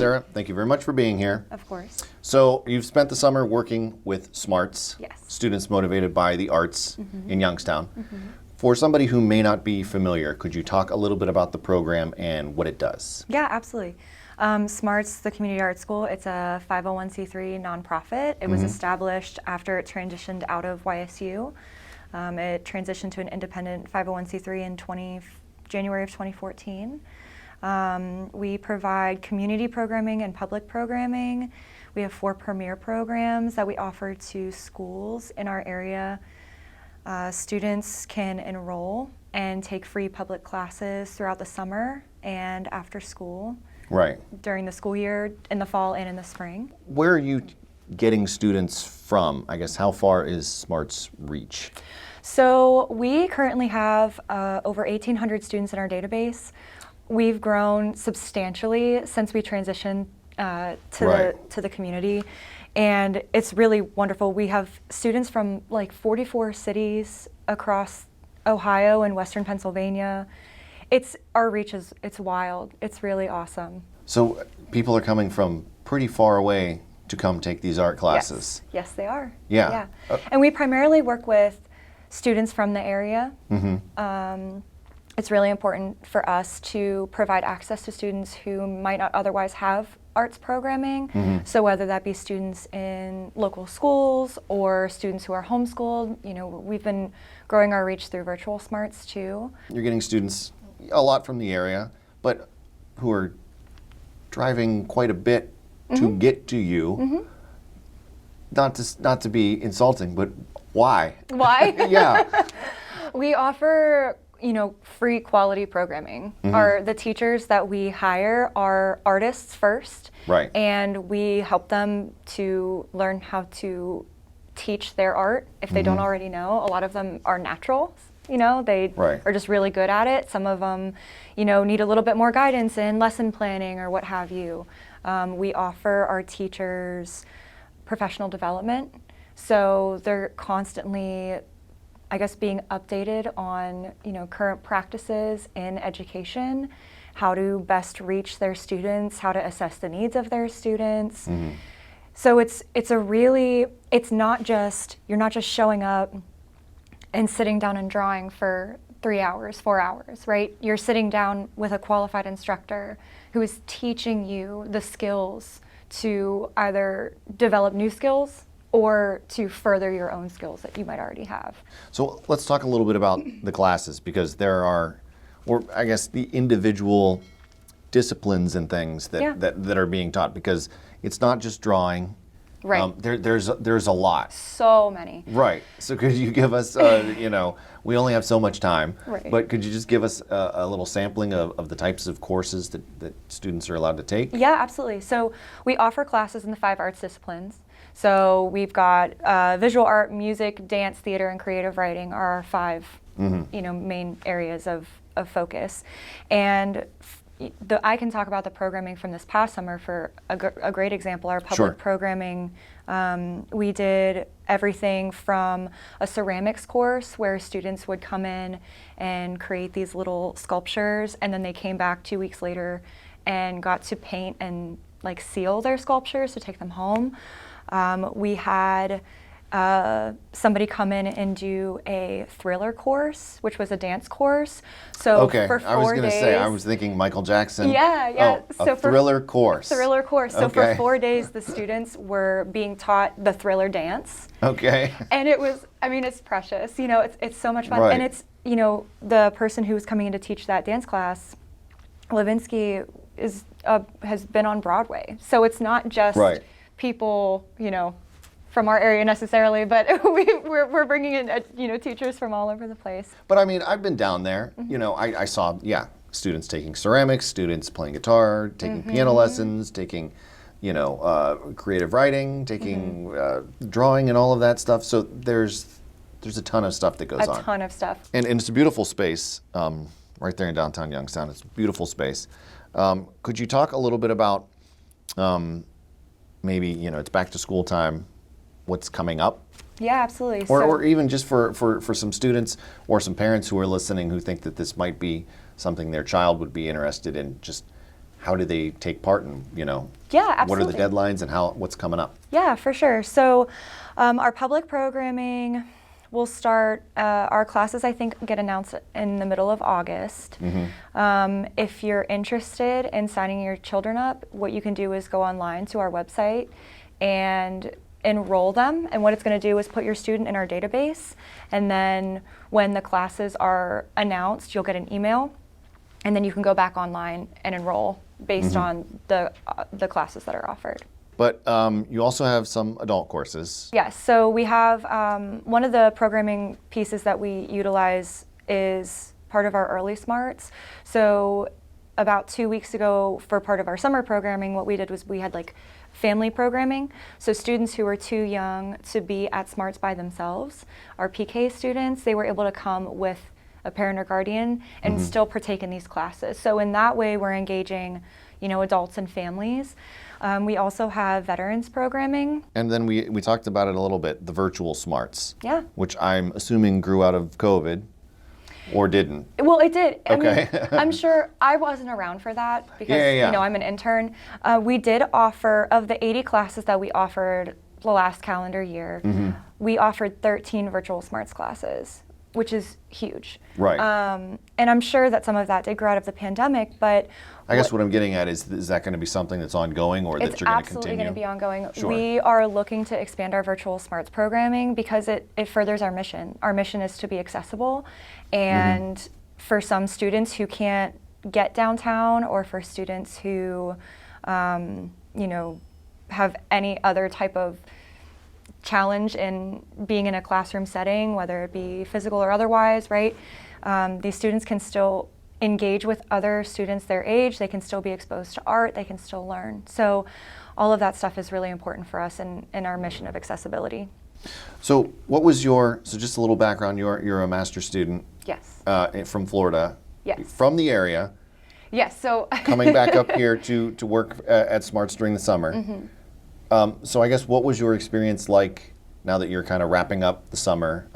Sarah, thank you very much for being here. Of course. So you've spent the summer working with SMARTS, Yes. students motivated by the arts in Youngstown. For somebody who may not be familiar, could you talk a little bit about the program and what it does? Yeah, absolutely. SMARTS, the Community Art School, it's a 501c3 nonprofit. It was established after it transitioned out of YSU. It transitioned to an independent 501c3 in January of 2014. We provide community programming and public programming. We have 4 premier programs that we offer to schools in our area. Students can enroll and take free public classes throughout the summer and after school. Right. During the school year, in the fall and in the spring. Where are you getting students from? I guess how far is SMARTS reach? So we currently have over 1,800 students in our database. We've grown substantially since we transitioned to the community, and it's really wonderful. We have students from like 44 cities across Ohio and Western Pennsylvania. Our reach is wild. It's really awesome. So people are coming from pretty far away to come take these art classes. Yes, they are. Yeah. And we primarily work with students from the area. It's really important for us to provide access to students who might not otherwise have arts programming. So whether that be students in local schools or students who are homeschooled, we've been growing our reach through virtual SMARTS too. You're getting students a lot from the area, but who are driving quite a bit to get to you. Not to be insulting, but why? Why? Yeah. We offer free quality programming. The teachers that we hire are artists first, Right. And we help them to learn how to teach their art if they don't already know. A lot of them are naturals, they are just really good at it. Some of them, need a little bit more guidance in lesson planning or what have you. We offer our teachers professional development, so they're constantly being updated on, current practices in education, how to best reach their students, how to assess the needs of their students. So it's not just, you're not just showing up and sitting down and drawing for 3 hours, 4 hours, right? You're sitting down with a qualified instructor who is teaching you the skills to either develop new skills or to further your own skills that you might already have. So let's talk a little bit about the classes, because there are, or I guess the individual disciplines and things that are being taught, because it's not just drawing. Right. There's a lot. So many. Right. So could you give us, we only have so much time, but could you just give us a little sampling of the types of courses that students are allowed to take? Yeah, absolutely. So we offer classes in the 5 arts disciplines. So we've got visual art, music, dance, theater, and creative writing are our 5, main areas of focus. And I can talk about the programming from this past summer for a great example. Our public programming, we did everything from a ceramics course where students would come in and create these little sculptures, and then they came back 2 weeks later and got to paint and seal their sculptures to take them home. We had somebody come in and do a thriller course, which was a dance course. So for 4 days. I was going to say, I was thinking Michael Jackson. Yeah. Oh, so thriller course. Thriller course. So for 4 days, the students were being taught the thriller dance. Okay. And it was, it's precious. It's so much fun. Right. And it's, the person who was coming in to teach that dance class, Levinsky, has been on Broadway. So it's not just people, from our area necessarily, but we're bringing in teachers from all over the place. But I've been down there. I saw students taking ceramics, students playing guitar, taking piano lessons, taking creative writing, taking drawing and all of that stuff. So there's a ton of stuff that goes on. A ton of stuff. And it's a beautiful space right there in downtown Youngstown. It's a beautiful space. Could you talk a little bit about maybe it's back to school time, what's coming up? Yeah, absolutely. Or even just for some students or some parents who are listening who think that this might be something their child would be interested in, just how do they take part in, Yeah, absolutely. what are the deadlines and what's coming up? Yeah, for sure. So our public programming will start, our classes I think get announced in the middle of August. If you're interested in signing your children up, what you can do is go online to our website and enroll them. And what it's going to do is put your student in our database. And then when the classes are announced, you'll get an email. And then you can go back online and enroll based on the classes that are offered. But you also have some adult courses. Yes, so we have one of the programming pieces that we utilize is part of our early SMARTS. So about 2 weeks ago, for part of our summer programming, what we did was we had like family programming. So students who were too young to be at SMARTS by themselves, our PK students, they were able to come with a parent or guardian and still partake in these classes. So in that way, we're engaging, adults and families. We also have veterans programming. And then we talked about it a little bit, the virtual SMARTS. Yeah. Which I'm assuming grew out of COVID, or didn't. Well, it did. Okay. I mean, I'm sure I wasn't around for that because, Yeah. I'm an intern. We did offer, of the 80 classes that we offered the last calendar year, we offered 13 virtual SMARTS classes, which is huge. Right. And I'm sure that some of that did grow out of the pandemic, but I guess what I'm getting at is that going to be something that's ongoing or that it's you're going to absolutely continue? going to be ongoing. Sure. We are looking to expand our virtual SMARTS programming because it furthers our mission. Our mission is to be accessible, and for some students who can't get downtown, or for students who, have any other type of challenge in being in a classroom setting, whether it be physical or otherwise, right? These students can still engage with other students their age, they can still be exposed to art, they can still learn. So all of that stuff is really important for us in our mission of accessibility. So what was so just a little background, you're a master's student. Yes. From Florida. Yes. From the area. Yes, so. Coming back up here to work at SMARTS during the summer. So I guess what was your experience like now that you're kind of wrapping up the summer?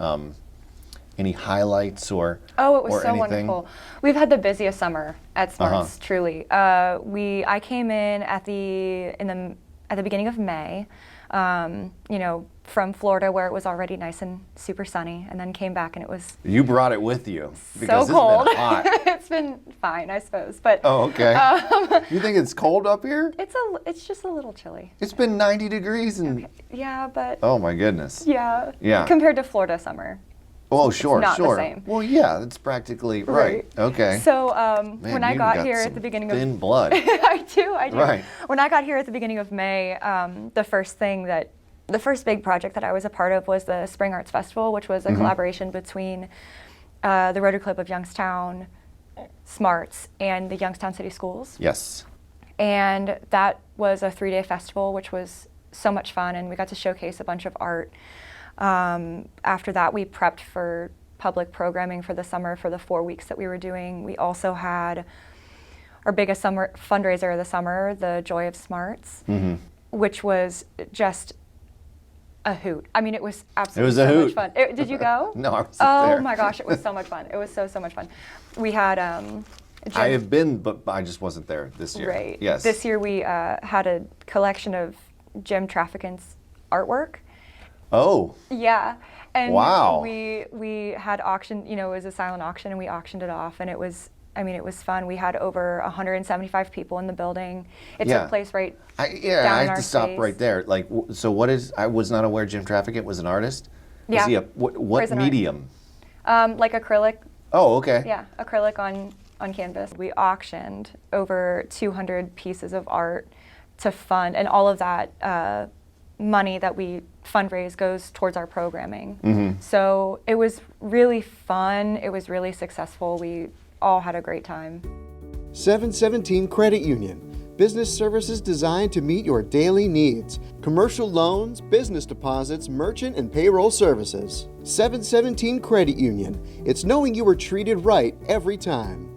Any highlights or Oh, it was so anything? wonderful. We've had the busiest summer at SMARTS, truly. I came in at the beginning of May, from Florida where it was already nice and super sunny, and then came back and it was You brought it with you because so cold. It's been hot. It's been fine, I suppose, but Oh, okay. You think it's cold up here? it's just a little chilly. It's been 90 degrees and Okay. Yeah, but oh my goodness. yeah, Yeah. compared to Florida summer. Oh, sure, not the sure. same. Well, yeah, that's practically right. Okay. So Man, when I you've got got here some at the beginning thin of blood. I do. Right. When I got here at the beginning of May, the first big project that I was a part of was the Spring Arts Festival, which was a collaboration between the Rotary Club of Youngstown, SMARTS, and the Youngstown City Schools. Yes. And that was a 3-day festival, which was so much fun, and we got to showcase a bunch of art. After that, we prepped for public programming for the summer for the 4 weeks that we were doing. We also had our biggest summer fundraiser of the summer, the Joy of SMARTS, which was just a hoot. I mean, it was absolutely a so hoot. much fun. Did you go? No, I wasn't Oh there. my gosh, it was so much fun. It was so much fun. We had I have been, but I just wasn't there this year. Right. Yes. This year we had a collection of Jim Trafficant's artwork. Oh. Yeah. And Wow. we had auction, it was a silent auction, and we auctioned it off, and it was fun. We had over 175 people in the building. It took place right I down in have our to stop space. right there. Like, so I was not aware Jim Trafficant was an artist. Yeah. Is he what Prison art. medium? Like acrylic. Oh, okay. Yeah, acrylic on canvas. We auctioned over 200 pieces of art to fund, and all of that money that we fundraise goes towards our programming. So it was really fun. It was really successful. We all had a great time. 717 Credit Union. Business services designed to meet your daily needs. Commercial loans, business deposits, merchant and payroll services. 717 Credit Union. It's knowing you were treated right every time.